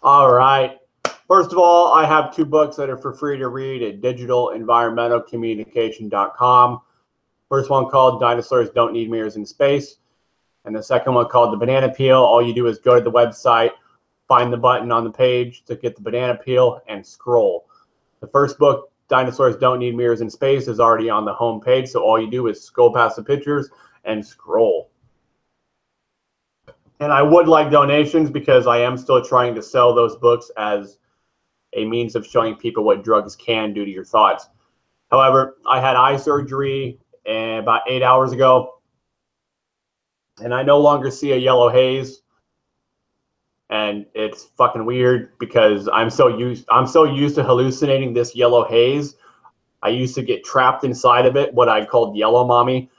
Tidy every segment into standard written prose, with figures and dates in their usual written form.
All right. First of all, I have two books that are for free to read at digitalenvironmentalcommunication.com. First one called Dinosaurs Don't Need Mirrors in Space, and the second one called The Banana Peel. All you do is go to the website, find the button on the page to get the banana peel, and scroll. The first book, Dinosaurs Don't Need Mirrors in Space, is already on the home page, so all you do is scroll past the pictures and scroll. And I would like donations because I am still trying to sell those books as a means of showing people what drugs can do to your thoughts. However, I had eye surgery about 8 hours ago, and I no longer see a yellow haze. And it's fucking weird because I'm so used to hallucinating this yellow haze. I used to get trapped inside of it, what I called yellow mommy.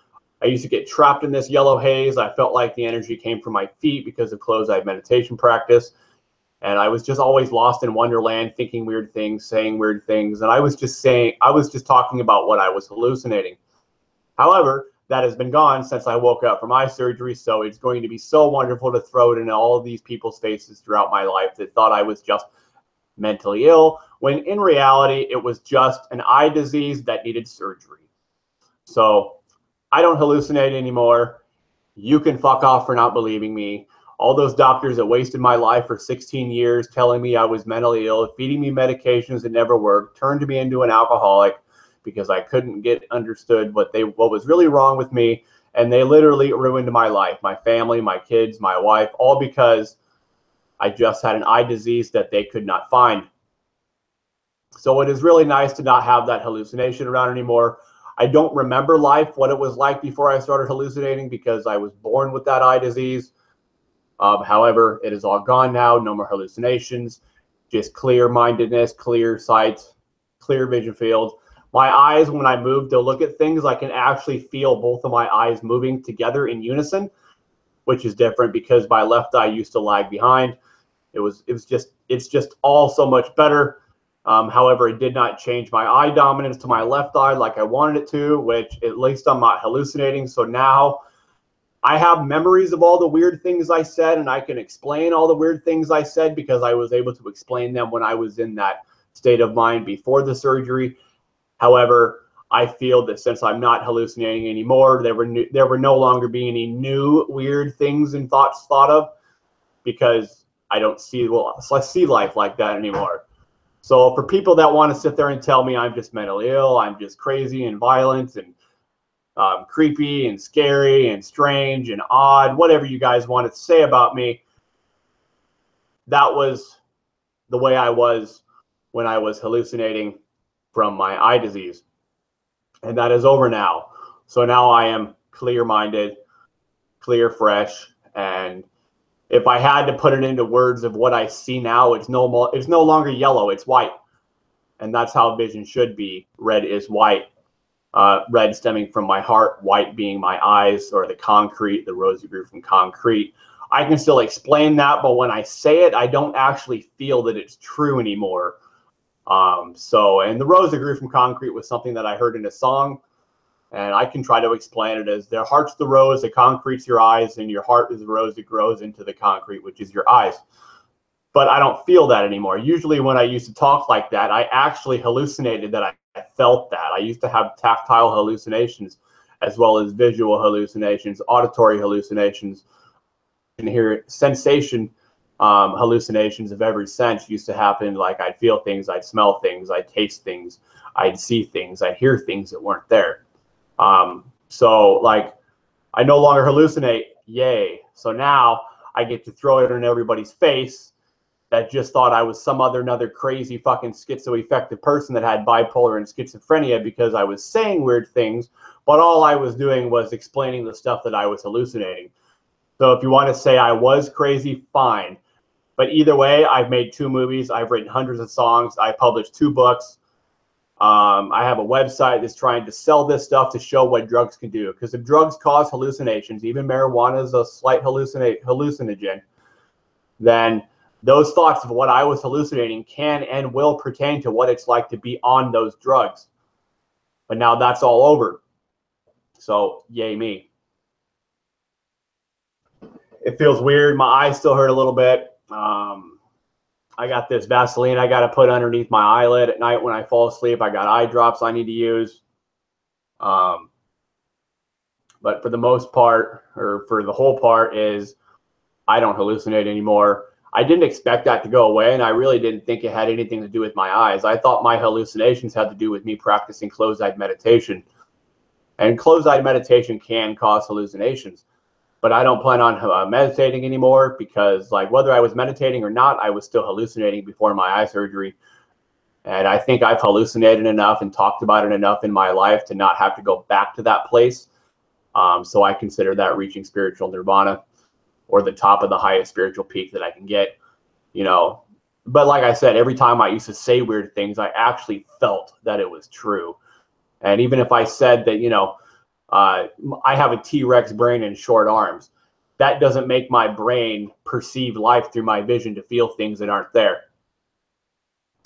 I used to get trapped in this yellow haze. I felt like the energy came from my feet because of closed-eye meditation practice. And I was just always lost in wonderland, thinking weird things, saying weird things. And I was just talking about what I was hallucinating. However, that has been gone since I woke up from eye surgery. So it's going to be so wonderful to throw it in all of these people's faces throughout my life that thought I was just mentally ill, when in reality, it was just an eye disease that needed surgery. So I don't hallucinate anymore. You can fuck off for not believing me. All those doctors that wasted my life for 16 years telling me I was mentally ill, feeding me medications that never worked, turned me into an alcoholic because I couldn't get understood what was really wrong with me. And they literally ruined my life, my family, my kids, my wife, all because I just had an eye disease that they could not find. So it is really nice to not have that hallucination around anymore. I don't remember life, what it was like before I started hallucinating, because I was born with that eye disease. However, it is all gone now. No more hallucinations, just clear mindedness, clear sight, clear vision field. My eyes, when I move to look at things, I can actually feel both of my eyes moving together in unison, which is different because my left eye used to lag behind. It's just all so much better. However, it did not change my eye dominance to my left eye like I wanted it to, which at least I'm not hallucinating. So now I have memories of all the weird things I said, and I can explain all the weird things I said because I was able to explain them when I was in that state of mind before the surgery. However, I feel that since I'm not hallucinating anymore, there were no longer being any new weird things and thoughts thought of, because I don't see life like that anymore. So for people that want to sit there and tell me I'm just mentally ill, I'm just crazy and violent and creepy and scary and strange and odd, whatever you guys want to say about me, that was the way I was when I was hallucinating from my eye disease. And that is over now. So now I am clear-minded, clear, fresh, and if I had to put it into words of what I see now, it's no longer yellow, it's white. And that's how vision should be. Red is white. Red stemming from my heart, white being my eyes, or the concrete, the rose grew from concrete. I can still explain that, but when I say it, I don't actually feel that it's true anymore. And the rose that grew from concrete was something that I heard in a song, and I can try to explain it as their heart's the rose, the concrete's your eyes, and your heart is the rose that grows into the concrete, which is your eyes. But I don't feel that anymore. Usually when I used to talk like that, I actually hallucinated that I felt that. I used to have tactile hallucinations as well as visual hallucinations, auditory hallucinations, and hear sensation hallucinations of every sense used to happen. Like I'd feel things, I'd smell things, I'd taste things, I'd see things, I'd hear things that weren't there. So like I no longer hallucinate, yay. So now I get to throw it in everybody's face that just thought I was some another crazy fucking schizoaffective person that had bipolar and schizophrenia because I was saying weird things, but all I was doing was explaining the stuff that I was hallucinating. So if you want to say I was crazy, fine. But either way, I've made 2 movies. I've written hundreds of songs. I published 2 books. I have a website that's trying to sell this stuff to show what drugs can do. Because if drugs cause hallucinations, even marijuana is a slight hallucinogen, then those thoughts of what I was hallucinating can and will pertain to what it's like to be on those drugs. But now that's all over. So yay me. It feels weird. My eyes still hurt a little bit. I got this Vaseline I got to put underneath my eyelid at night when I fall asleep. I got eye drops I need to use. But for the most part, or for the whole part, is I don't hallucinate anymore. I didn't expect that to go away, and I really didn't think it had anything to do with my eyes. I thought my hallucinations had to do with me practicing closed-eyed meditation. And closed-eyed meditation can cause hallucinations. But I don't plan on meditating anymore because, like, whether I was meditating or not, I was still hallucinating before my eye surgery. And I think I've hallucinated enough and talked about it enough in my life to not have to go back to that place. So I consider that reaching spiritual nirvana, or the top of the highest spiritual peak that I can get, you know. But like I said, every time I used to say weird things, I actually felt that it was true. And even if I said that, you know, I have a T-Rex brain and short arms, that doesn't make my brain perceive life through my vision to feel things that aren't there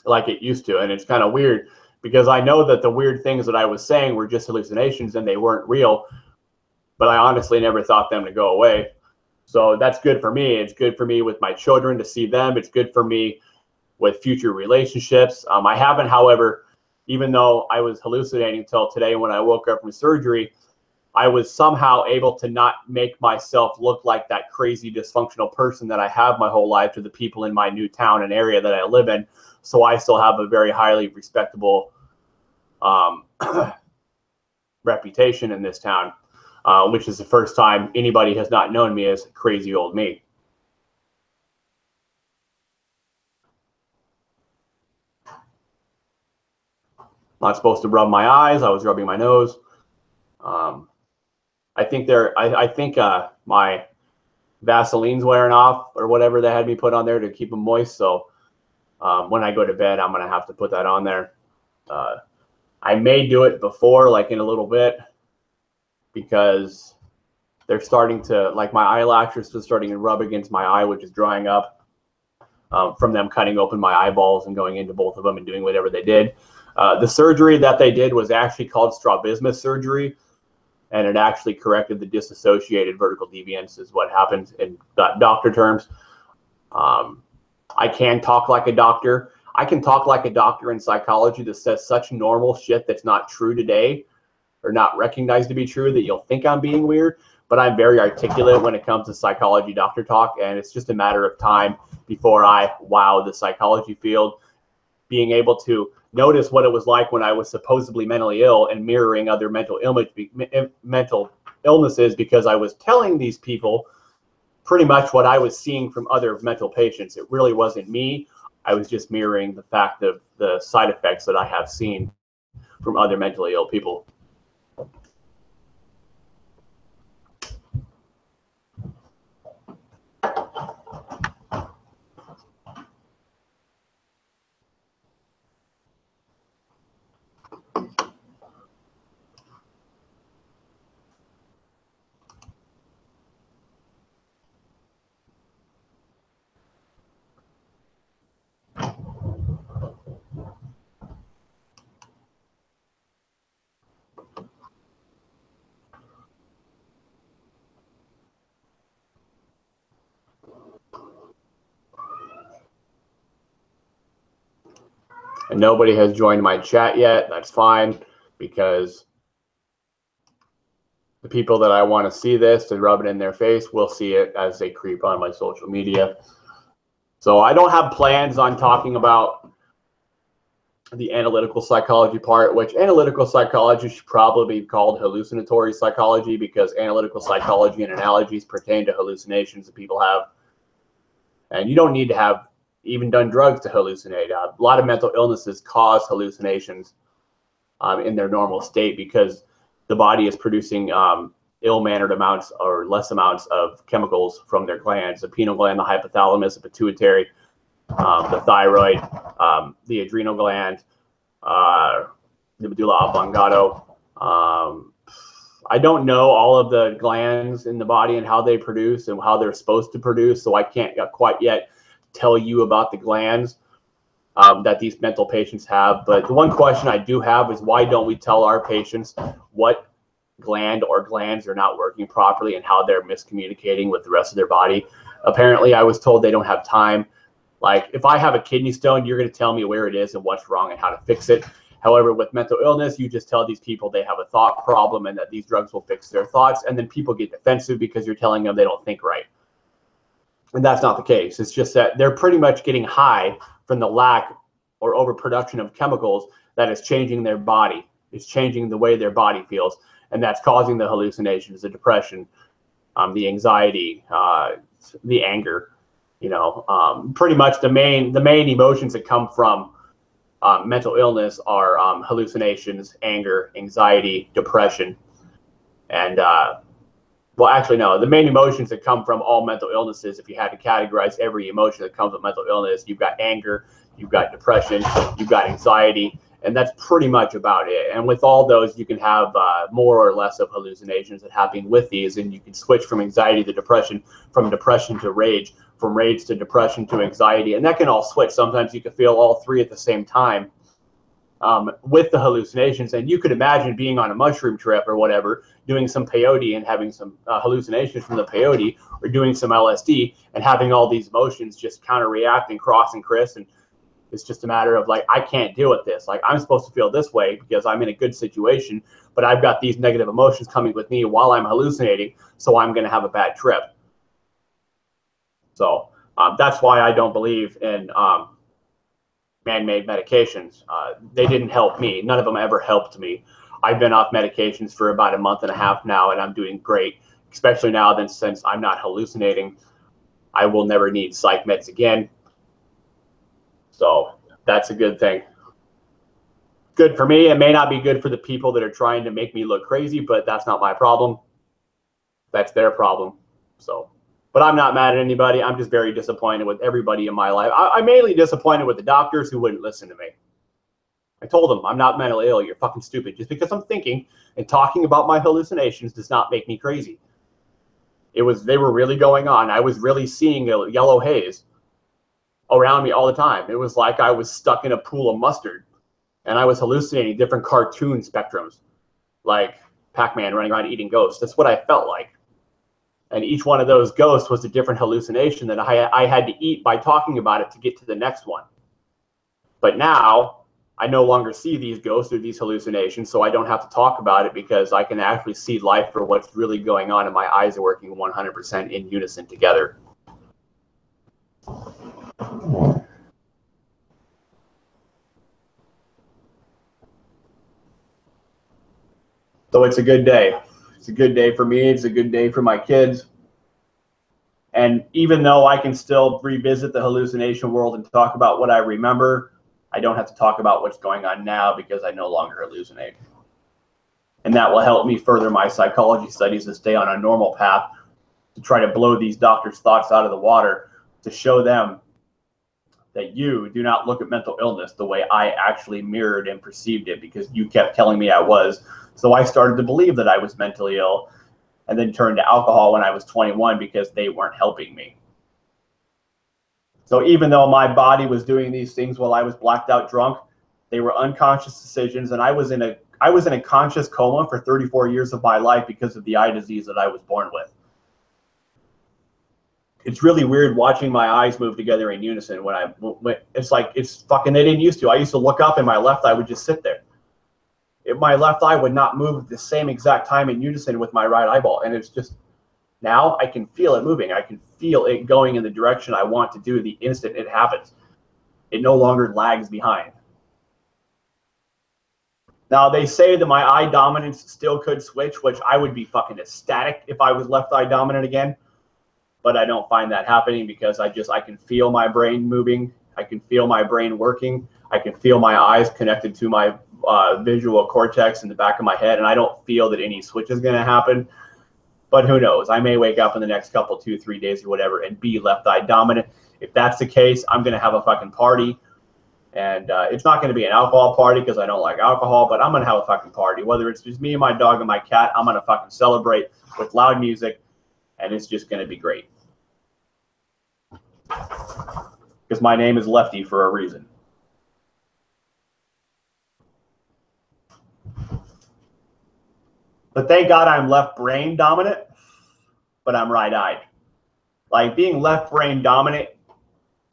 like it used to. And it's kind of weird because I know that the weird things that I was saying were just hallucinations and they weren't real, but I honestly never thought them to go away. So that's good for me. It's good for me with my children to see them. It's good for me with future relationships. I haven't, however, even though I was hallucinating until today when I woke up from surgery, I was somehow able to not make myself look like that crazy dysfunctional person that I have my whole life to the people in my new town and area that I live in. So I still have a very highly respectable reputation in this town, which is the first time anybody has not known me as crazy old me. Not supposed to rub my eyes. I was rubbing my nose. I think my Vaseline's wearing off or whatever they had me put on there to keep them moist. So when I go to bed, I'm going to have to put that on there. I may do it before, like in a little bit, because they're starting to, like, my eyelashes are starting to rub against my eye, which is drying up from them cutting open my eyeballs and going into both of them and doing whatever they did. The surgery that they did was actually called strabismus surgery, and it actually corrected the disassociated vertical deviance is what happened in doctor terms. I can talk like a doctor. I can talk like a doctor in psychology that says such normal shit that's not true today or not recognized to be true that you'll think I'm being weird. But I'm very articulate when it comes to psychology doctor talk, and it's just a matter of time before I wow the psychology field, being able to notice what it was like when I was supposedly mentally ill and mirroring other mental illnesses, because I was telling these people pretty much what I was seeing from other mental patients. It really wasn't me. I was just mirroring the fact of the side effects that I have seen from other mentally ill people. And nobody has joined my chat yet. That's fine, because the people that I want to see this to rub it in their face will see it as they creep on my social media. So I don't have plans on talking about the analytical psychology part, which analytical psychology should probably be called hallucinatory psychology, because analytical psychology and analogies pertain to hallucinations that people have. And you don't need to have even done drugs to hallucinate. A lot of mental illnesses cause hallucinations in their normal state because the body is producing ill-mannered amounts or less amounts of chemicals from their glands: the pineal gland, the hypothalamus, the pituitary, the thyroid, the adrenal gland, the medulla oblongata. I don't know all of the glands in the body and how they produce and how they're supposed to produce, so I can't quite yet tell you about the glands that these mental patients have. But the one question I do have is, why don't we tell our patients what gland or glands are not working properly and how they're miscommunicating with the rest of their body? Apparently, I was told they don't have time. Like if I have a kidney stone, you're going to tell me where it is and what's wrong and how to fix it. However, with mental illness, you just tell these people they have a thought problem and that these drugs will fix their thoughts. And then people get defensive because you're telling them they don't think right. And that's not the case. It's just that they're pretty much getting high from the lack or overproduction of chemicals that is changing their body. It's changing the way their body feels. And that's causing the hallucinations, the depression, the anxiety, the anger. Pretty much the main emotions that come from mental illness are hallucinations, anger, anxiety, depression, and well, actually, no. The main emotions that come from all mental illnesses, if you had to categorize every emotion that comes with mental illness, you've got anger, you've got depression, you've got anxiety, and that's pretty much about it. And with all those, you can have more or less of hallucinations that happen with these, and you can switch from anxiety to depression, from depression to rage, from rage to depression to anxiety, and that can all switch. Sometimes you can feel all three at the same time with the hallucinations. And you could imagine being on a mushroom trip or whatever, doing some peyote and having some hallucinations from the peyote, or doing some LSD and having all these emotions just counter-react and cross and criss. And it's just a matter of like, I can't deal with this. Like, I'm supposed to feel this way because I'm in a good situation, but I've got these negative emotions coming with me while I'm hallucinating, so I'm going to have a bad trip. So that's why I don't believe in man-made medications. They didn't help me. None of them ever helped me. I've been off medications for about a month and a half now, and I'm doing great, especially now that since I'm not hallucinating, I will never need psych meds again. So that's a good thing. Good for me. It may not be good for the people that are trying to make me look crazy, but that's not my problem. That's their problem. So, but I'm not mad at anybody. I'm just very disappointed with everybody in my life. I'm mainly disappointed with the doctors who wouldn't listen to me. I told them, I'm not mentally ill. You're fucking stupid. Just because I'm thinking and talking about my hallucinations does not make me crazy. They were really going on. I was really seeing a yellow haze around me all the time. It was like I was stuck in a pool of mustard, and I was hallucinating different cartoon spectrums, like Pac-Man running around eating ghosts. That's what I felt like. And each one of those ghosts was a different hallucination that I had to eat by talking about it to get to the next one. But now I no longer see these ghosts or these hallucinations, so I don't have to talk about it because I can actually see life for what's really going on, and my eyes are working 100% in unison together. So it's a good day. It's a good day for me. It's a good day for my kids. And even though I can still revisit the hallucination world and talk about what I remember, I don't have to talk about what's going on now because I no longer hallucinate. And that will help me further my psychology studies and stay on a normal path to try to blow these doctors' thoughts out of the water, to show them that you do not look at mental illness the way I actually mirrored and perceived it, because you kept telling me I was. So I started to believe that I was mentally ill, and then turned to alcohol when I was 21 because they weren't helping me. So even though my body was doing these things while I was blacked out drunk, they were unconscious decisions, and I was in a conscious coma for 34 years of my life because of the eye disease that I was born with. It's really weird watching my eyes move together in unison when it's like, it's fucking, they didn't used to. I used to look up and my left eye would just sit there. My left eye would not move at the same exact time in unison with my right eyeball. And it's just, now I can feel it moving. I can feel it going in the direction I want to do the instant it happens. It no longer lags behind. Now, they say that my eye dominance still could switch, which I would be fucking ecstatic if I was left eye dominant again. But I don't find that happening because I can feel my brain moving. I can feel my brain working. I can feel my eyes connected to my visual cortex in the back of my head, and I don't feel that any switch is going to happen. But who knows? I may wake up in the next couple, 2-3 days or whatever, and be left eye dominant. If that's the case, I'm going to have a fucking party. And it's not going to be an alcohol party because I don't like alcohol, but I'm going to have a fucking party. Whether it's just me and my dog and my cat, I'm going to fucking celebrate with loud music, and it's just going to be great. Because my name is Lefty for a reason. But thank God I'm left brain dominant, but I'm right-eyed. Like, being left brain dominant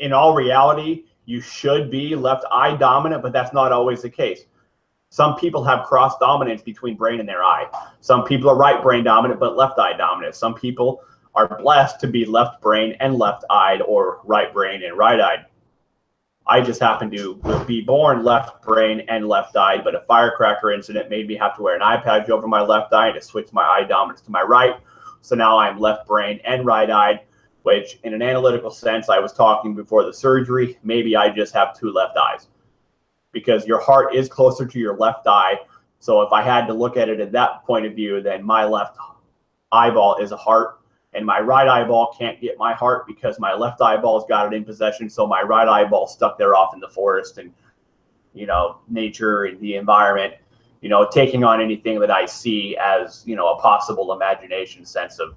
in all reality, you should be left eye dominant, but that's not always the case. Some people have cross dominance between brain and their eye. Some people are right brain dominant, but left eye dominant. Some people are blessed to be left brain and left eyed, or right brain and right eyed. I just happen to be born left brain and left eyed, but a firecracker incident made me have to wear an eye patch over my left eye to switch my eye dominance to my right. So now I'm left brain and right eyed, which in an analytical sense, I was talking before the surgery, maybe I just have two left eyes, because your heart is closer to your left eye. So if I had to look at it at that point of view, then my left eyeball is a heart, and my right eyeball can't get my heart because my left eyeball's got it in possession. So my right eyeball stuck there off in the forest and, you know, nature and the environment, you know, taking on anything that I see as, you know, a possible imagination sense of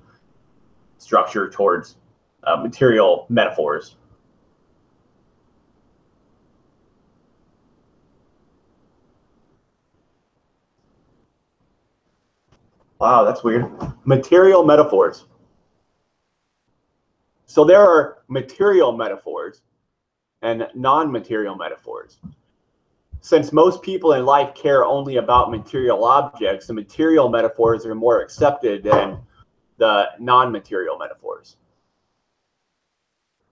structure towards material metaphors. Wow, that's weird. Material metaphors. So there are material metaphors and non-material metaphors. Since most people in life care only about material objects, the material metaphors are more accepted than the non-material metaphors.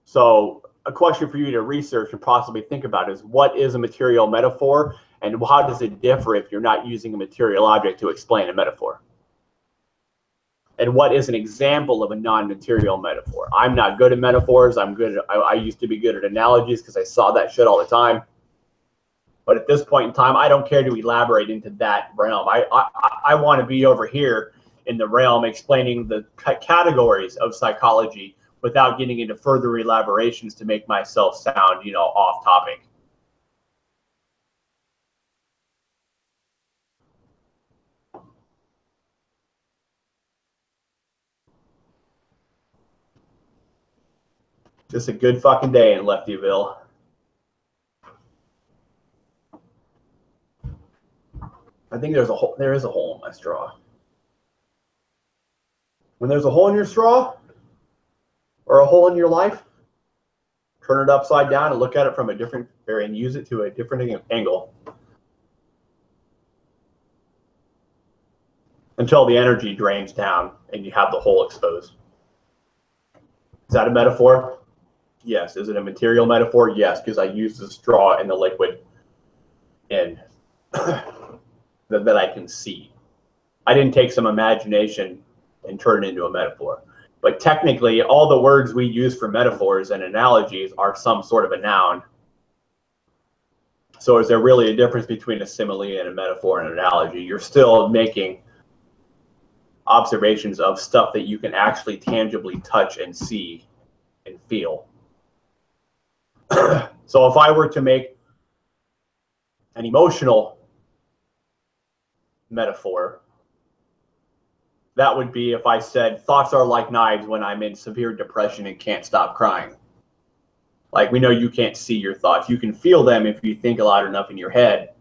So a question for you to research and possibly think about is, what is a material metaphor, and how does it differ if you're not using a material object to explain a metaphor? And what is an example of a non-material metaphor? I'm not good at metaphors. I used to be good at analogies because I saw that shit all the time. But at this point in time, I don't care to elaborate into that realm. I want to be over here in the realm explaining the categories of psychology without getting into further elaborations to make myself sound, you know, off topic. Just a good fucking day in Leftyville. I think there is a hole in my straw. When there's a hole in your straw, or a hole in your life, turn it upside down and look at it from a different, and use it to a different angle until the energy drains down and you have the hole exposed. Is that a metaphor? Yes. Is it a material metaphor? Yes, because I used the straw and the liquid in that I can see. I didn't take some imagination and turn it into a metaphor. But technically, all the words we use for metaphors and analogies are some sort of a noun. So is there really a difference between a simile and a metaphor and an analogy? You're still making observations of stuff that you can actually tangibly touch and see and feel. So if I were to make an emotional metaphor, that would be if I said thoughts are like knives when I'm in severe depression and can't stop crying. Like, we know you can't see your thoughts. You can feel them if you think loud enough in your head.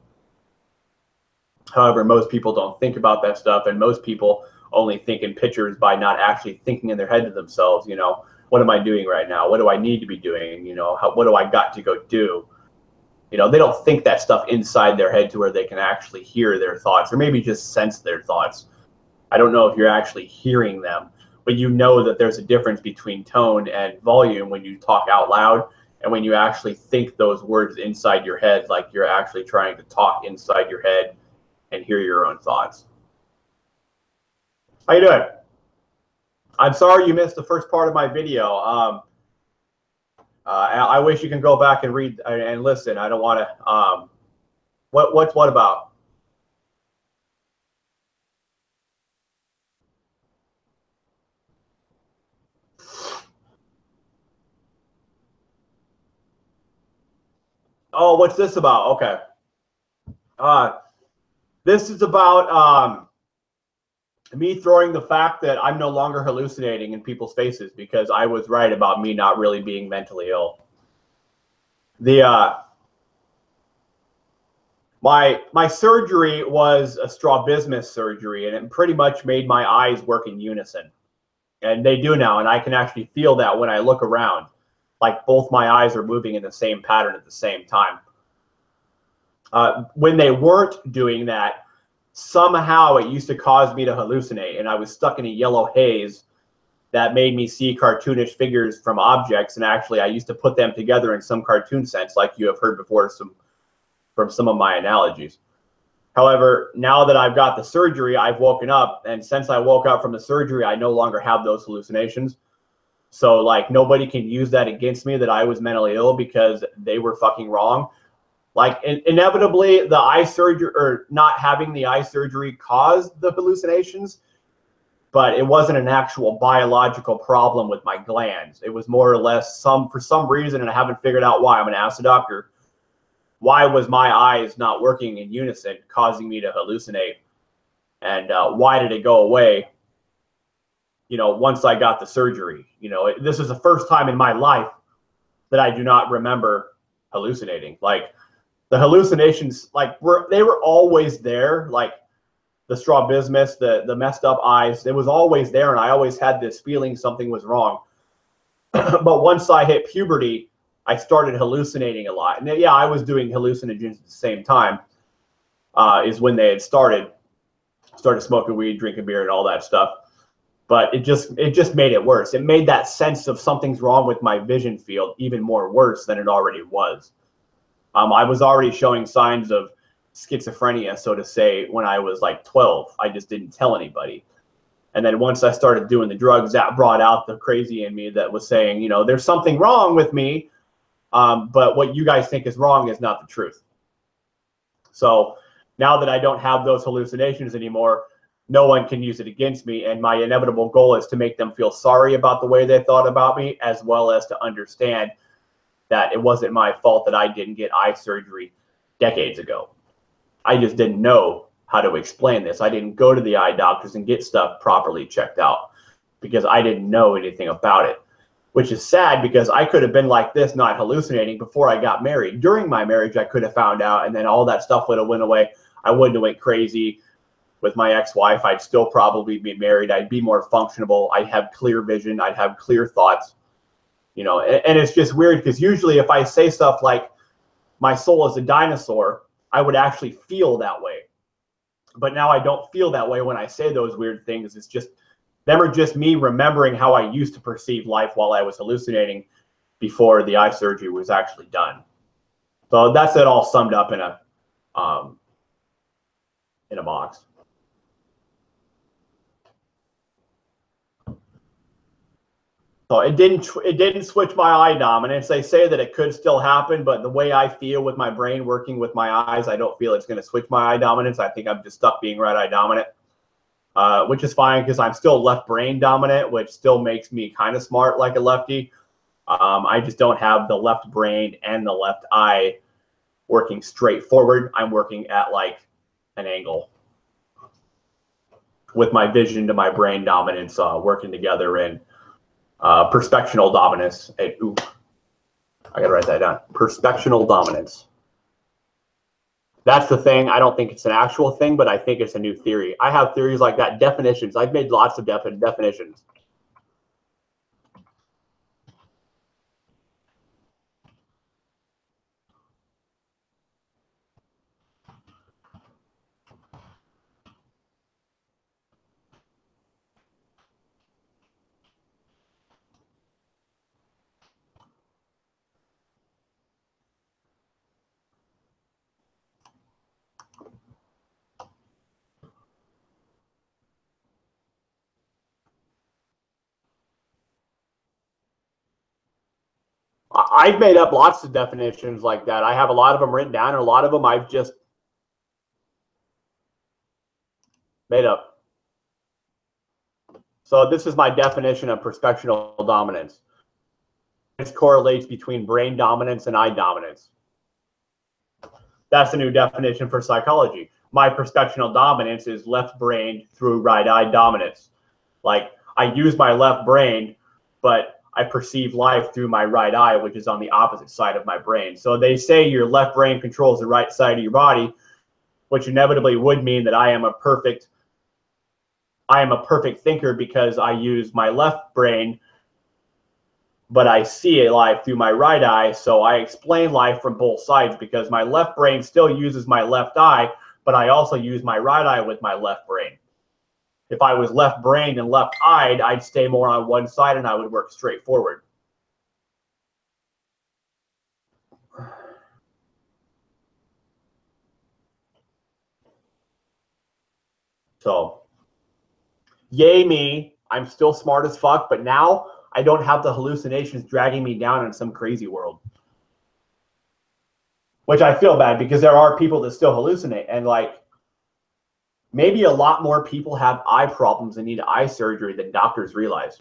However, most people don't think about that stuff, and most people only think in pictures by not actually thinking in their head to themselves, you know, what am I doing right now? What do I need to be doing? You know, what do I got to go do? You know, they don't think that stuff inside their head to where they can actually hear their thoughts, or maybe just sense their thoughts. I don't know if you're actually hearing them, but you know that there's a difference between tone and volume when you talk out loud and when you actually think those words inside your head, like you're actually trying to talk inside your head and hear your own thoughts. How you doing? I'm sorry you missed the first part of my video. I wish you can go back and read and listen. I don't want to. What about? Oh, what's this about? Okay. This is about me throwing the fact that I'm no longer hallucinating in people's faces, because I was right about me not really being mentally ill. My surgery was a strabismus surgery, and it pretty much made my eyes work in unison. And they do now, and I can actually feel that when I look around. like both my eyes are moving in the same pattern at the same time. When they weren't doing that, somehow it used to cause me to hallucinate, and I was stuck in a yellow haze that made me see cartoonish figures from objects. And actually, I used to put them together in some cartoon sense, like you have heard before from some of my analogies. However, now that I've got the surgery, I've woken up, and since I woke up from the surgery, I no longer have those hallucinations. So like nobody can use that against me that I was mentally ill, because they were fucking wrong. Like inevitably the eye surgery, or not having the eye surgery, caused the hallucinations, but it wasn't an actual biological problem with my glands. It was more or less for some reason, and I haven't figured out why. I'm going to ask the doctor, why was my eyes not working in unison, causing me to hallucinate? And why did it go away, once I got the surgery? This is the first time in my life that I do not remember hallucinating. Like the hallucinations, like they were always there, like the strabismus, the messed up eyes. It was always there, and I always had this feeling something was wrong. But once I hit puberty, I started hallucinating a lot. And yeah, I was doing hallucinogens at the same time, is when they had started smoking weed, drinking beer, and all that stuff. But it just made it worse. It made that sense of something's wrong with my vision field even more worse than it already was. I was already showing signs of schizophrenia, so to say, when I was like 12. I just didn't tell anybody. And then once I started doing the drugs, that brought out the crazy in me that was saying, there's something wrong with me. But what you guys think is wrong is not the truth. So now that I don't have those hallucinations anymore, no one can use it against me. And my inevitable goal is to make them feel sorry about the way they thought about me, as well as to understand that it wasn't my fault that I didn't get eye surgery decades ago. I just didn't know how to explain this. I didn't go to the eye doctors and get stuff properly checked out because I didn't know anything about it, which is sad because I could have been like this, not hallucinating, before I got married. During my marriage, I could have found out, and then all that stuff would have went away. I wouldn't have went crazy with my ex-wife. I'd still probably be married. I'd be more functional. I'd have clear vision. I'd have clear thoughts. And it's just weird because usually if I say stuff like my soul is a dinosaur, I would actually feel that way. But now I don't feel that way when I say those weird things. It's just them are just me remembering how I used to perceive life while I was hallucinating before the eye surgery was actually done. So that's it all summed up in a box. So it didn't switch my eye dominance. They say that it could still happen, but the way I feel with my brain working with my eyes, I don't feel it's going to switch my eye dominance. I think I'm just stuck being right eye dominant, which is fine because I'm still left brain dominant, which still makes me kind of smart like a lefty. I just don't have the left brain and the left eye working straight forward. I'm working at like an angle with my vision to my brain dominance working together in perspectional dominance. I gotta write that down. Perspectional dominance. That's the thing. I don't think it's an actual thing, but I think it's a new theory. I have theories like that. Definitions. I've made lots of definitions. I've made up lots of definitions like that. I have a lot of them written down, and a lot of them I've just made up. So this is my definition of perspectional dominance. It correlates between brain dominance and eye dominance. That's a new definition for psychology. My perspectional dominance is left brain through right eye dominance. Like I use my left brain, but I perceive life through my right eye, which is on the opposite side of my brain. So they say your left brain controls the right side of your body, which inevitably would mean that I am a perfect thinker because I use my left brain but I see it live through my right eye. So I explain life from both sides because my left brain still uses my left eye, but I also use my right eye with my left brain. If I was left-brained and left-eyed, I'd stay more on one side and I would work straight forward. So, yay me, I'm still smart as fuck, but now I don't have the hallucinations dragging me down in some crazy world. Which I feel bad because there are people that still hallucinate, and like maybe a lot more people have eye problems and need eye surgery than doctors realize.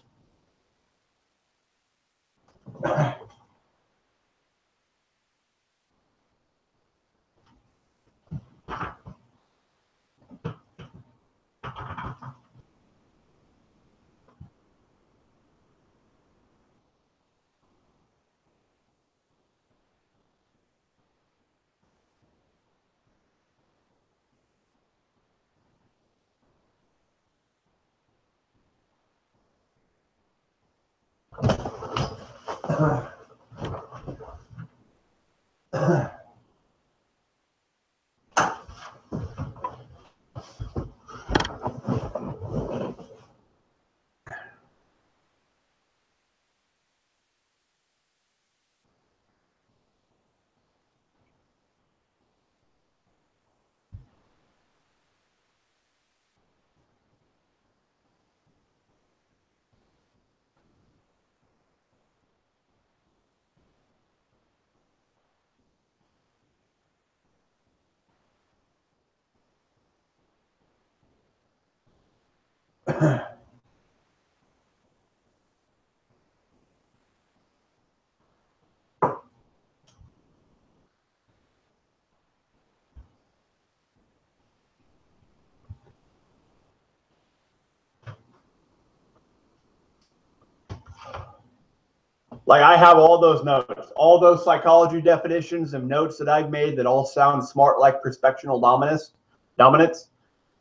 Like I have all those notes, all those psychology definitions and notes that I've made that all sound smart, like perspectional dominance.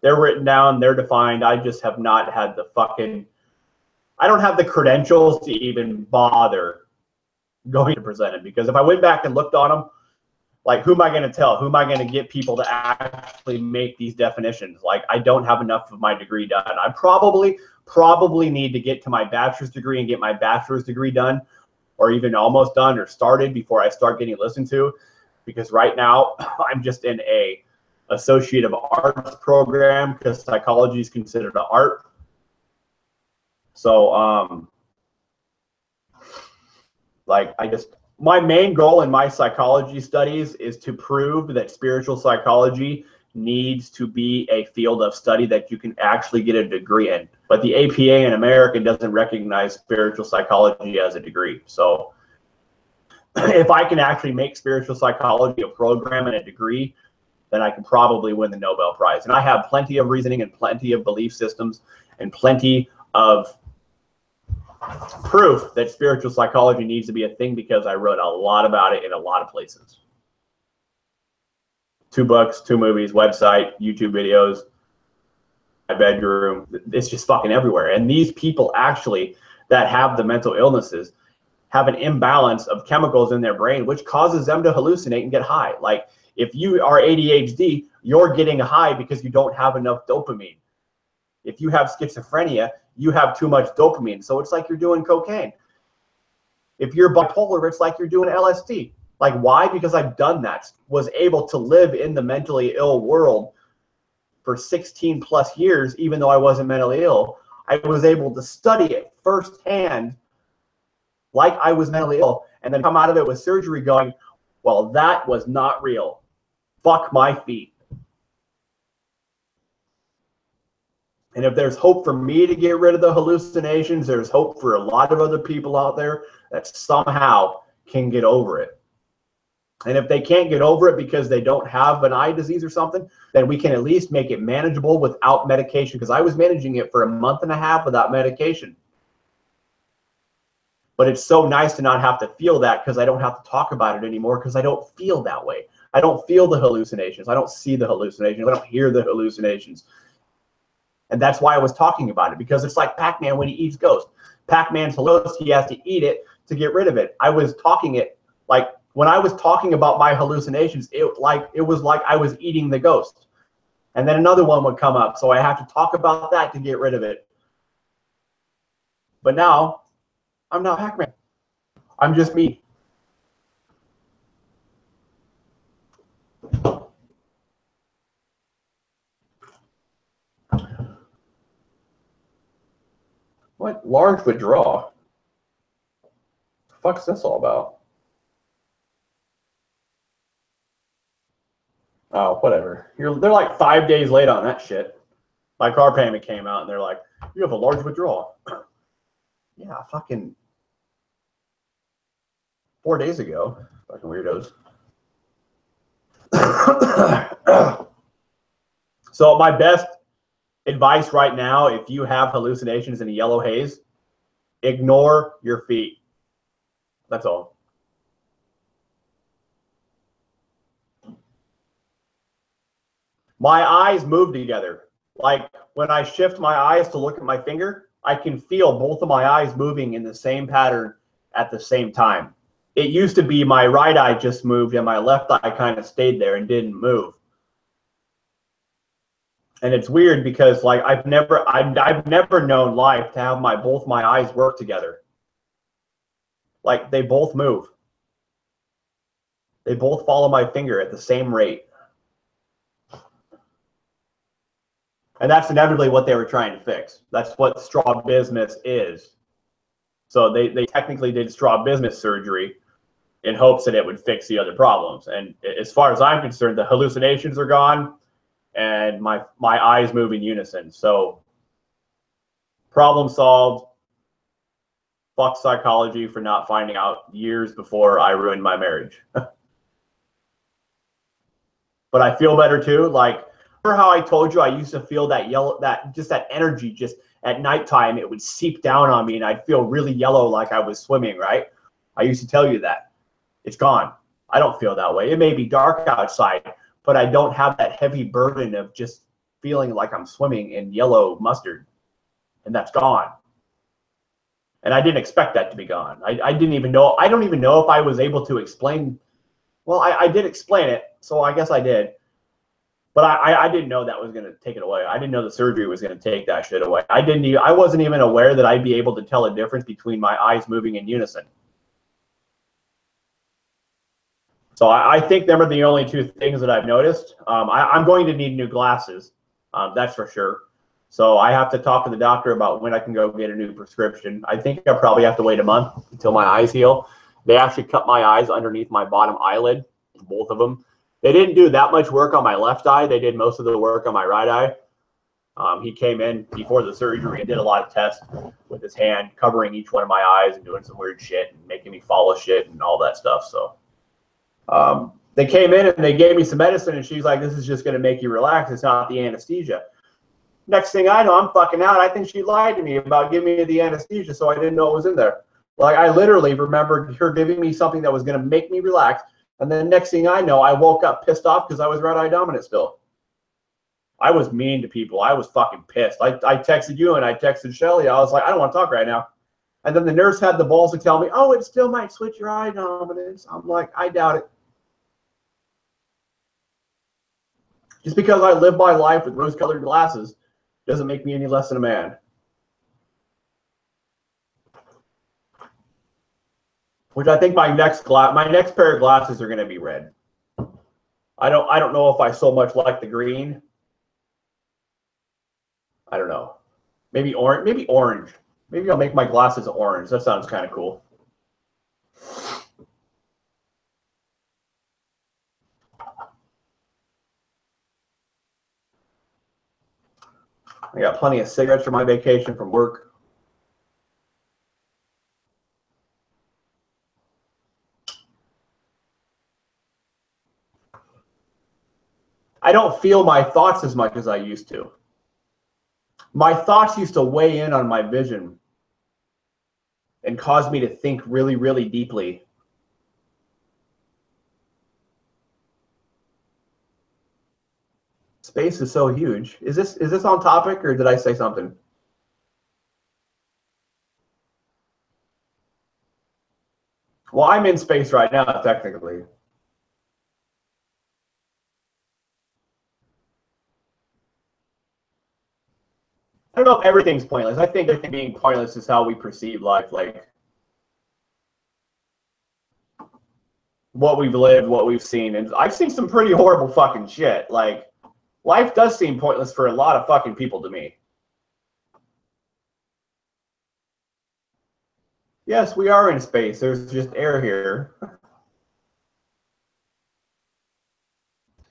They're written down, they're defined. I just have not had the fucking, I don't have the credentials to even bother going to present it, because if I went back and looked on them, like who am I going to tell? Who am I going to get people to actually make these definitions? Like I don't have enough of my degree done. I probably need to get to my bachelor's degree and get my bachelor's degree done, or even almost done or started before I start getting listened to, because right now I'm just in a Associate of Arts program because psychology is considered an art. So like my main goal in my psychology studies is to prove that spiritual psychology needs to be a field of study that you can actually get a degree in. But the APA in America doesn't recognize spiritual psychology as a degree. So if I can actually make spiritual psychology a program and a degree, then I can probably win the Nobel Prize. And I have plenty of reasoning and plenty of belief systems and plenty of proof that spiritual psychology needs to be a thing, because I wrote a lot about it in a lot of places. 2 books, 2 movies, website, YouTube videos, my bedroom. It's just fucking everywhere. And these people actually that have the mental illnesses have an imbalance of chemicals in their brain, which causes them to hallucinate and get high. Like if you are ADHD, you're getting high because you don't have enough dopamine. If you have schizophrenia, you have too much dopamine. So it's like you're doing cocaine. If you're bipolar, it's like you're doing LSD. Like why? Because I've done that. Was able to live in the mentally ill world for 16 plus years, even though I wasn't mentally ill. I was able to study it firsthand like I was mentally ill, and then come out of it with surgery going, well, that was not real. Fuck my feet. And if there's hope for me to get rid of the hallucinations, there's hope for a lot of other people out there that somehow can get over it. And if they can't get over it because they don't have an eye disease or something, then we can at least make it manageable without medication, because I was managing it for a month and a half without medication. But it's so nice to not have to feel that, because I don't have to talk about it anymore, because I don't feel that way. I don't feel the hallucinations. I don't see the hallucinations. I don't hear the hallucinations. And that's why I was talking about it, because it's like Pac-Man when he eats Ghost. Pac-Man's a ghost. He has to eat it to get rid of it. I was talking it, like when I was talking about my hallucinations, it was like I was eating the ghost. And then another one would come up. So I have to talk about that to get rid of it. But now I'm not Pac-Man. I'm just me. What? Large withdrawal? The fuck's this all about? Oh, whatever. They're like 5 days late on that shit. My car payment came out and they're like, you have a large withdrawal. Yeah, fucking 4 days ago. Fucking weirdos. So my best advice right now, if you have hallucinations in a yellow haze, ignore your feet. That's all. My eyes move together. Like when I shift my eyes to look at my finger, I can feel both of my eyes moving in the same pattern at the same time. It used to be my right eye just moved and my left eye kind of stayed there and didn't move. And it's weird because like I've never known life to have both my eyes work together. Like they both move. They both follow my finger at the same rate. And that's inevitably what they were trying to fix. That's what strabismus is. So they technically did strabismus surgery in hopes that it would fix the other problems. And as far as I'm concerned, the hallucinations are gone and my eyes move in unison. So problem solved. Fuck psychology for not finding out years before I ruined my marriage. But I feel better too. Like, remember how I told you I used to feel that that energy just at nighttime, it would seep down on me and I'd feel really yellow like I was swimming, right? I used to tell you that. It's gone. I don't feel that way. It may be dark outside, but I don't have that heavy burden of just feeling like I'm swimming in yellow mustard. And that's gone. And I didn't expect that to be gone. I didn't even know. I don't even know if I was able to explain. Well, I did explain it, so I guess I did. But I didn't know that was going to take it away. I didn't know the surgery was going to take that shit away. I wasn't even aware that I'd be able to tell a difference between my eyes moving in unison. So I think them are the only two things that I've noticed. I'm going to need new glasses. That's for sure. So I have to talk to the doctor about when I can go get a new prescription. I think I probably have to wait a month until my eyes heal. They actually cut my eyes underneath my bottom eyelid, both of them. They didn't do that much work on my left eye. They did most of the work on my right eye. He came in before the surgery and did a lot of tests with his hand, covering each one of my eyes and doing some weird shit and making me follow shit and all that stuff. So they came in and they gave me some medicine and she's like, this is just going to make you relax. It's not the anesthesia. Next thing I know, I'm fucking out. I think she lied to me about giving me the anesthesia, so I didn't know it was in there. Like, I literally remembered her giving me something that was going to make me relax. And then next thing I know, I woke up pissed off because I was red eye dominant still. I was mean to people. I was fucking pissed. I texted you and I texted Shelly. I was like, I don't want to talk right now. And then the nurse had the balls to tell me, oh, it still might switch your eye dominance. I'm like, I doubt it. Just because I live my life with rose-colored glasses doesn't make me any less than a man. Which I think my next pair of glasses are going to be red. I don't know if I so much like the green. I don't know. Maybe orange. Maybe orange. Maybe I'll make my glasses orange. That sounds kind of cool. I got plenty of cigarettes for my vacation from work. I don't feel my thoughts as much as I used to. My thoughts used to weigh in on my vision and cause me to think really, really deeply. Space is so huge. Is this on topic or did I say something? Well, I'm in space right now, technically. I don't know if everything's pointless. I think everything being pointless is how we perceive life, like what we've lived, what we've seen. And I've seen some pretty horrible fucking shit. Like, life does seem pointless for a lot of fucking people to me. Yes, we are in space. There's just air here.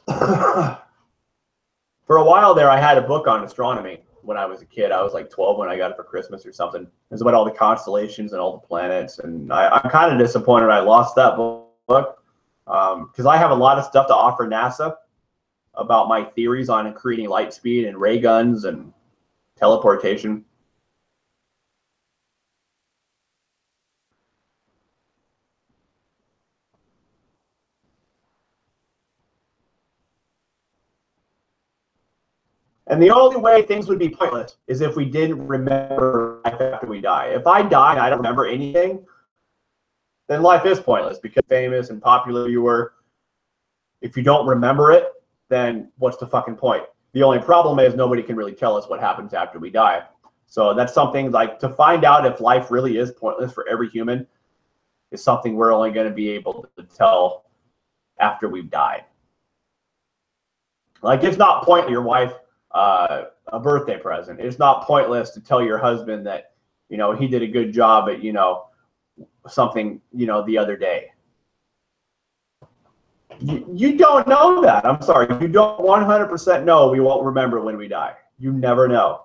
For a while there, I had a book on astronomy when I was a kid. I was like 12 when I got it for Christmas or something. It was about all the constellations and all the planets. And I'm kind of disappointed I lost that book because I have a lot of stuff to offer NASA about my theories on creating light speed and ray guns and teleportation. And the only way things would be pointless is if we didn't remember life after we die. If I die and I don't remember anything, then life is pointless because famous and popular you were. If you don't remember it, then what's the fucking point? The only problem is nobody can really tell us what happens after we die. So that's something like to find out if life really is pointless for every human is something we're only going to be able to tell after we've died. Like, it's not pointless your wife a birthday present. It's not pointless to tell your husband that, you know, he did a good job at, you know, something, you know, the other day. You don't know that. I'm sorry. You don't 100% know we won't remember when we die. You never know.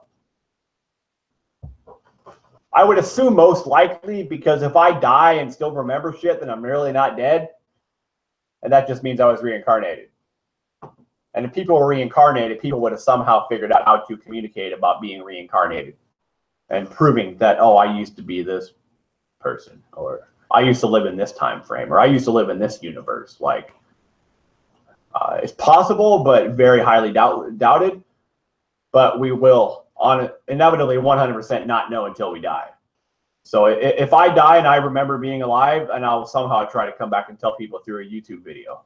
I would assume most likely because if I die and still remember shit, then I'm really not dead. And that just means I was reincarnated. And if people were reincarnated, people would have somehow figured out how to communicate about being reincarnated and proving that, oh, I used to be this person, or I used to live in this time frame, or I used to live in this universe. Like, it's possible, but very highly doubted. But we will inevitably 100% not know until we die. So if I die and I remember being alive, and I'll somehow try to come back and tell people through a YouTube video.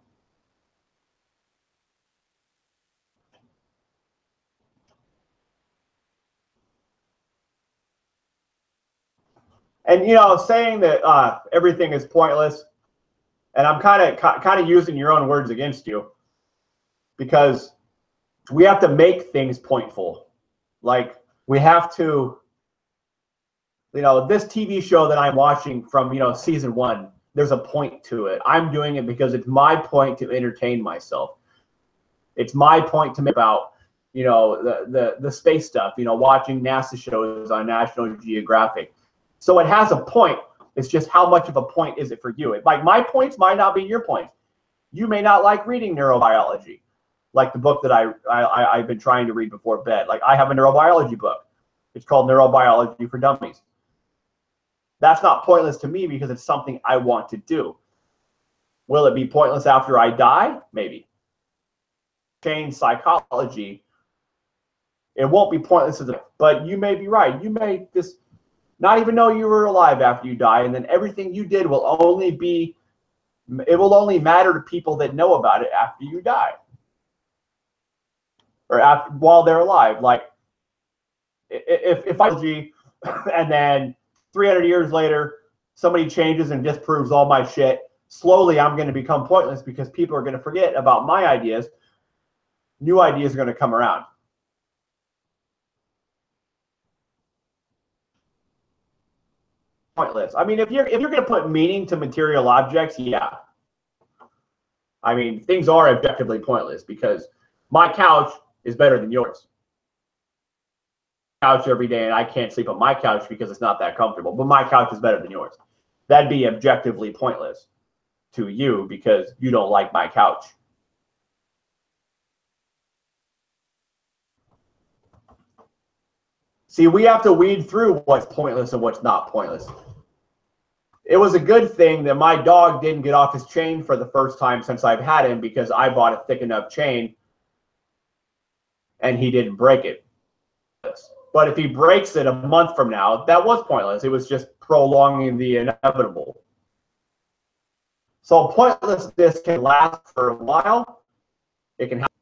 And, you know, saying that everything is pointless, and I'm kind of using your own words against you, because we have to make things pointful. Like, we have to, you know, this TV show that I'm watching from, you know, season 1, there's a point to it. I'm doing it because it's my point to entertain myself. It's my point to make about, you know, the space stuff, you know, watching NASA shows on National Geographic. So it has a point. It's just how much of a point is it for you? Like, my points might not be your points. You may not like reading neurobiology, like the book that I've been trying to read before bed. Like, I have a neurobiology book. It's called Neurobiology for Dummies. That's not pointless to me because it's something I want to do. Will it be pointless after I die? Maybe. Change psychology. It won't be pointless, but you may be right. You may just not even know you were alive after you die, and then everything you did will only matter to people that know about it after you die, or while they're alive. Like, if I and then 300 years later somebody changes and disproves all my shit, slowly I'm going to become pointless because people are going to forget about my ideas. New ideas are going to come around. Pointless. I mean, if you're going to put meaning to material objects, yeah. I mean, things are objectively pointless because my couch is better than yours. Couch every day, and I can't sleep on my couch because it's not that comfortable, but my couch is better than yours. That'd be objectively pointless to you because you don't like my couch. See, we have to weed through what's pointless and what's not pointless. It was a good thing that my dog didn't get off his chain for the first time since I've had him because I bought a thick enough chain and he didn't break it. But if he breaks it a month from now, that was pointless. It was just prolonging the inevitable. So pointlessness can last for a while. It can happen.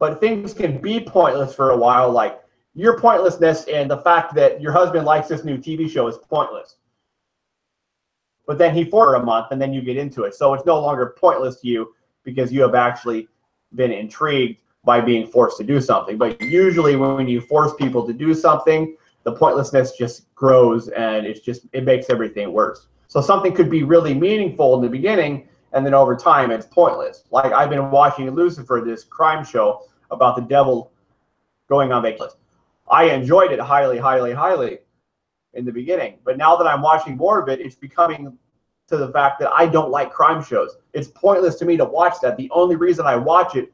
But things can be pointless for a while, like your pointlessness and the fact that your husband likes this new TV show is pointless. But then he for a month and then you get into it. So it's no longer pointless to you because you have actually been intrigued by being forced to do something. But usually when you force people to do something, the pointlessness just grows and it makes everything worse. So something could be really meaningful in the beginning and then over time it's pointless. Like I've been watching Lucifer, this crime show about the devil going on vacation. I enjoyed it highly, highly, highly in the beginning. But now that I'm watching more of it, it's becoming to the fact that I don't like crime shows. It's pointless to me to watch that. The only reason I watch it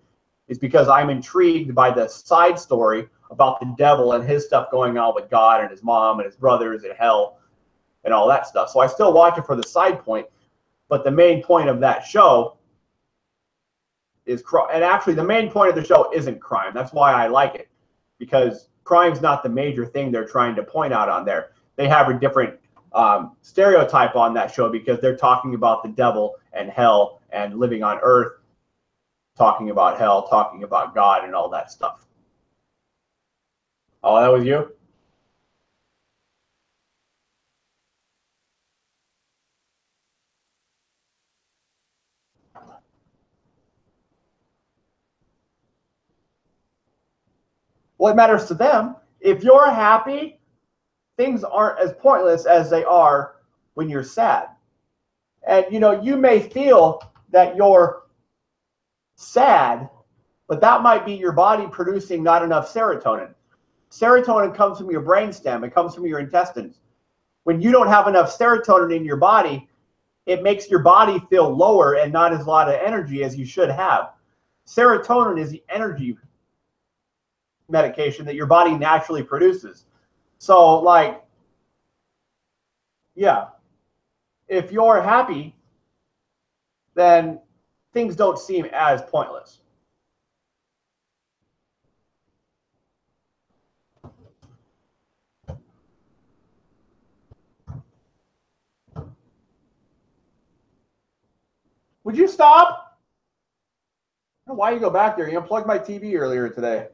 is because I'm intrigued by the side story about the devil and his stuff going on with God and his mom and his brothers and hell and all that stuff. So I still watch it for the side point, but the main point of that show is crime. And actually the main point of the show isn't crime. That's why I like it, because crime's not the major thing they're trying to point out on there. They have a different stereotype on that show because they're talking about the devil and hell and living on earth, talking about hell, talking about God and all that stuff. Oh, that was you? Well, it matters to them. If you're happy, things aren't as pointless as they are when you're sad. And you may feel that you're sad, but that might be your body producing not enough serotonin. Serotonin comes from your brainstem. It comes from your intestines. When you don't have enough serotonin in your body, it makes your body feel lower and not as a lot of energy as you should have. Serotonin is the energy medication that your body naturally produces. So, like, yeah, if you're happy, then things don't seem as pointless. Would you stop? I don't know why you go back there. You unplugged my TV earlier today.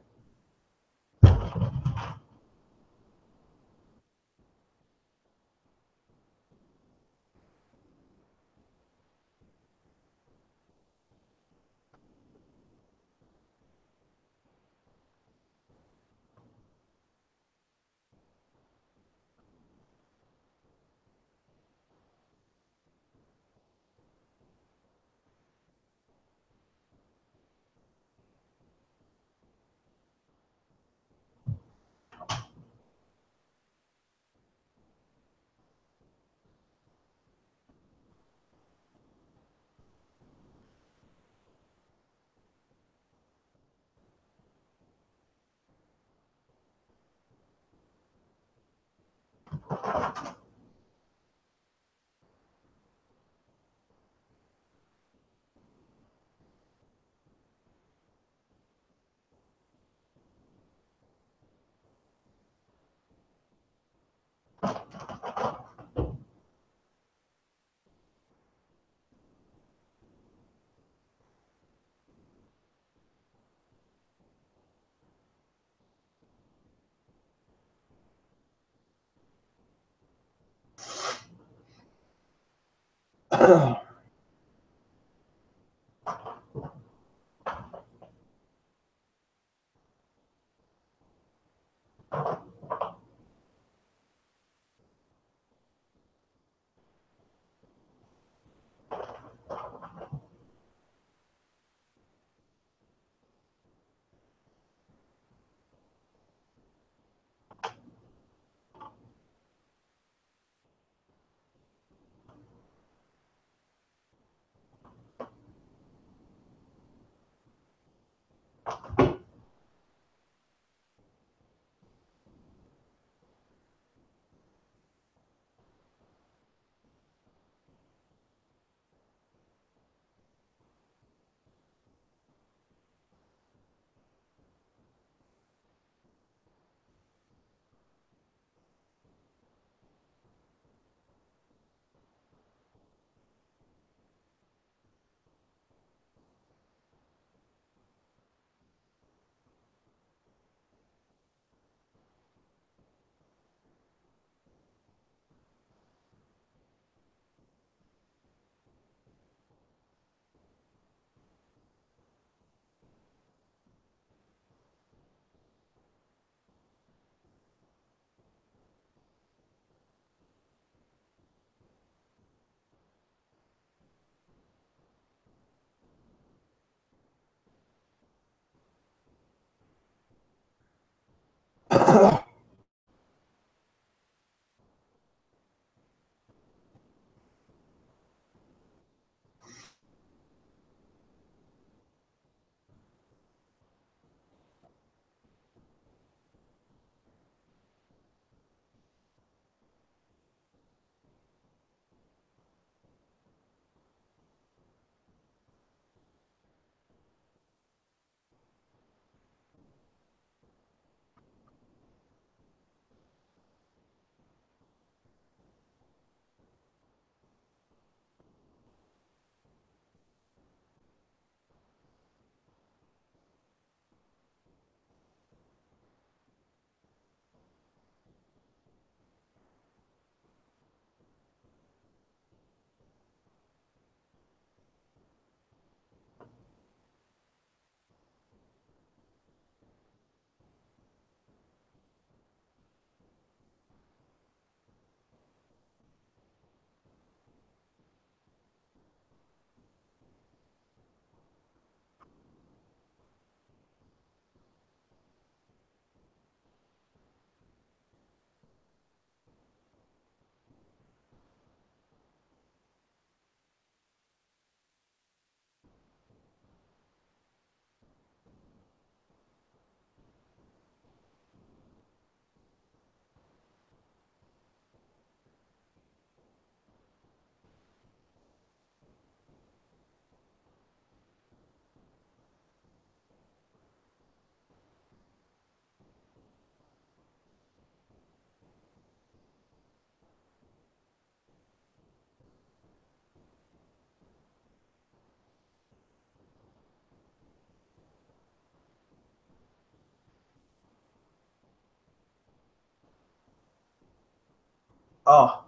Oh,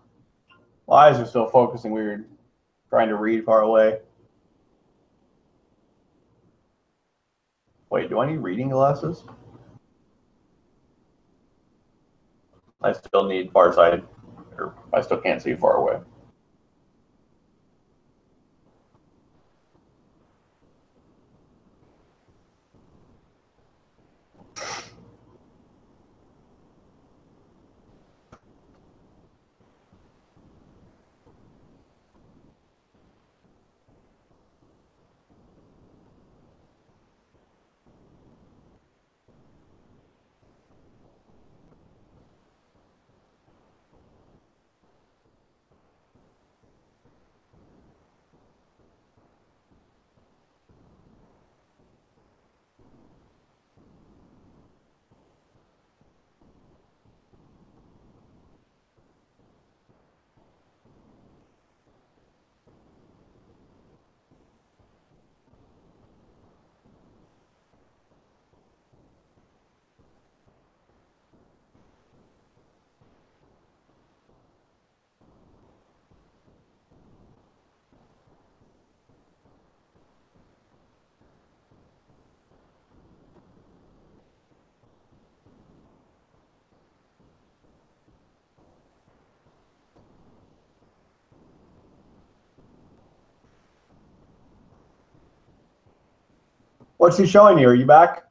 my eyes are still focusing weird. Trying to read far away. Wait, do I need reading glasses? I still need farsighted, or I still can't see far away. What's he showing you? Are you back?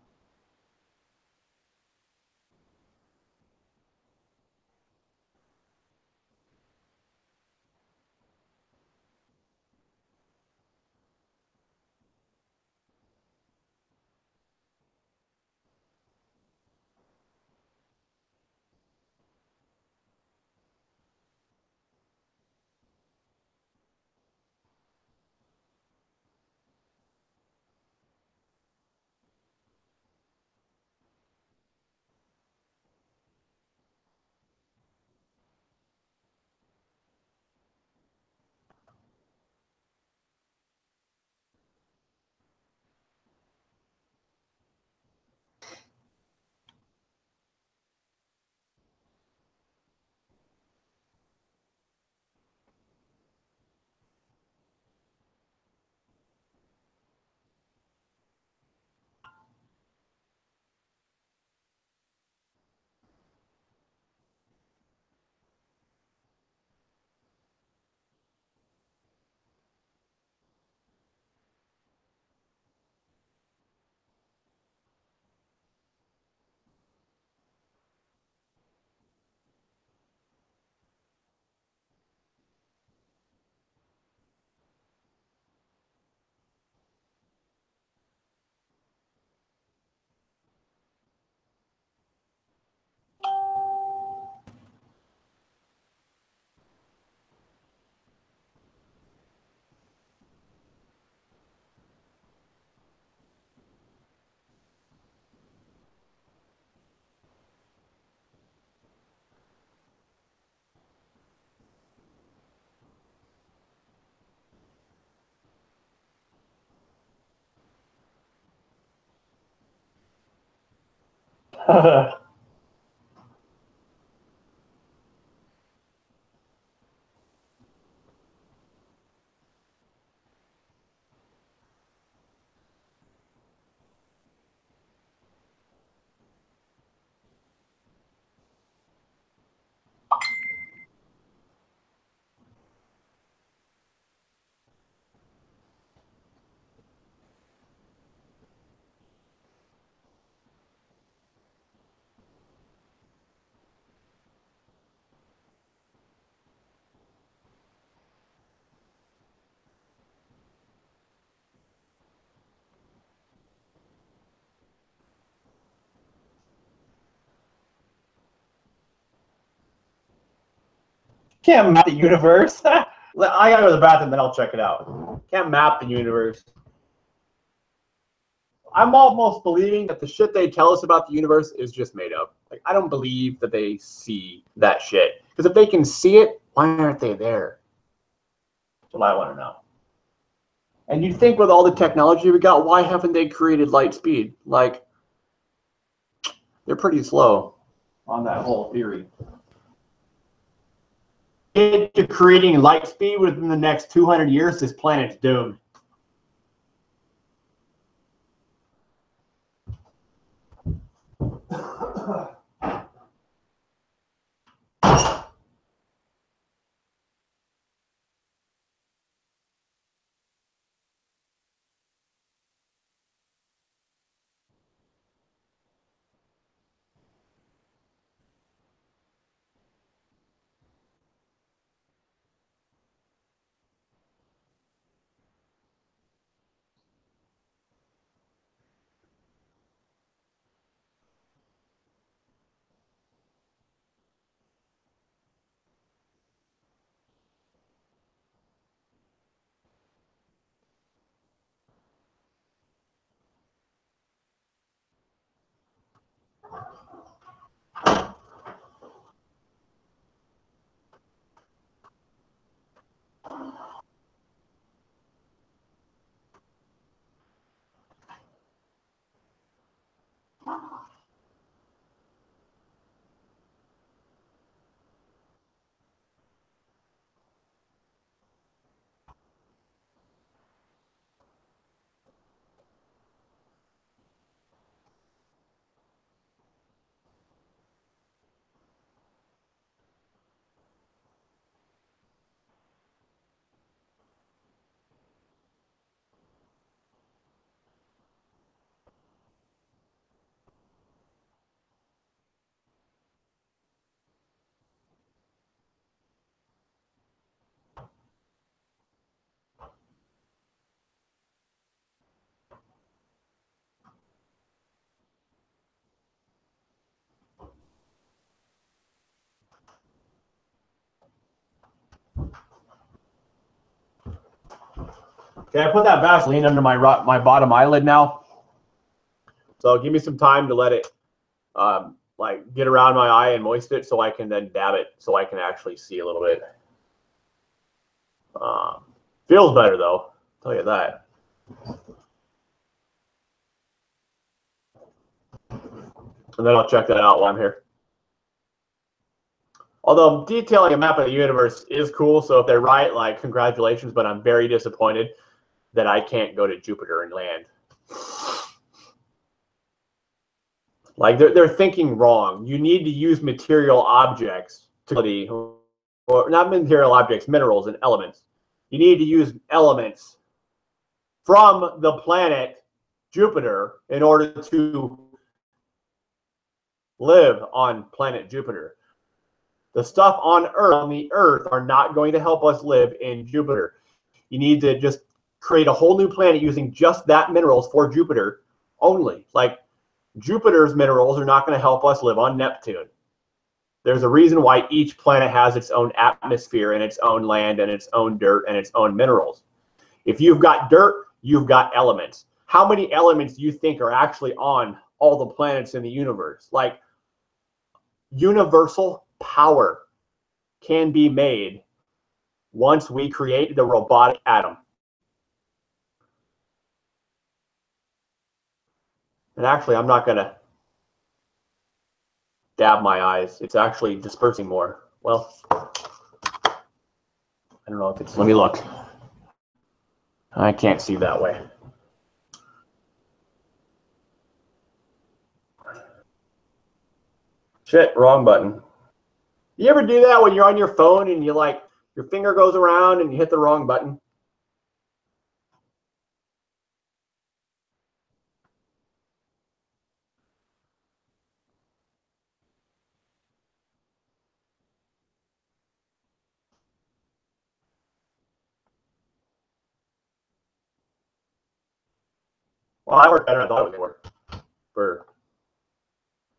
Can't map the universe. I gotta go to the bathroom, then I'll check it out. Can't map the universe. I'm almost believing that the shit they tell us about the universe is just made up. Like, I don't believe that they see that shit. Because if they can see it, why aren't they there? That's what I want to know. And you'd think with all the technology we got, why haven't they created light speed? Like, they're pretty slow on that whole theory. Get to creating light speed within the next 200 years, this planet's doomed. Okay, I put that Vaseline under my bottom eyelid now. So give me some time to let it like get around my eye and moisten it so I can then dab it so I can actually see a little bit. Feels better though, I'll tell you that. And then I'll check that out while I'm here. Although detailing a map of the universe is cool, so if they're right, like, congratulations, but I'm very disappointed that I can't go to Jupiter and land. Like, they're thinking wrong. You need to use material objects to, or not material objects, minerals and elements. You need to use elements from the planet Jupiter in order to live on planet Jupiter. The stuff on the Earth are not going to help us live in Jupiter. You need to just create a whole new planet using just that minerals for Jupiter only. Like, Jupiter's minerals are not going to help us live on Neptune. There's a reason why each planet has its own atmosphere and its own land and its own dirt and its own minerals. If you've got dirt, you've got elements. How many elements do you think are actually on all the planets in the universe? Like, universal power can be made once we create the robotic atom. And actually, I'm not going to dab my eyes. It's actually dispersing more. Well, I don't know if it's, let me look. I can't see that way. Shit, wrong button. You ever do that when you're on your phone and you like, your finger goes around and you hit the wrong button? Well, I worked better than I thought it would work.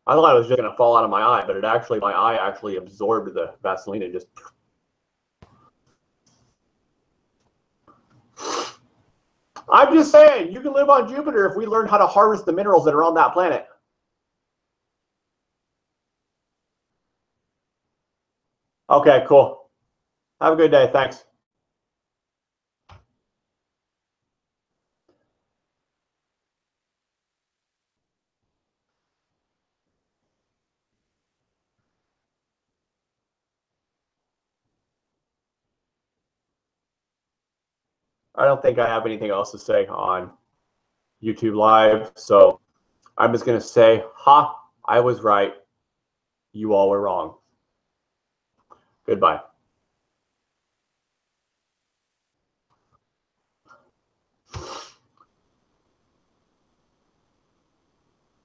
I thought it was just going to fall out of my eye, but it actually, my eye actually absorbed the Vaseline and just. I'm just saying, you can live on Jupiter if we learn how to harvest the minerals that are on that planet. Okay, cool. Have a good day. Thanks. I don't think I have anything else to say on YouTube Live, so I'm just going to say, ha, I was right. You all were wrong. Goodbye.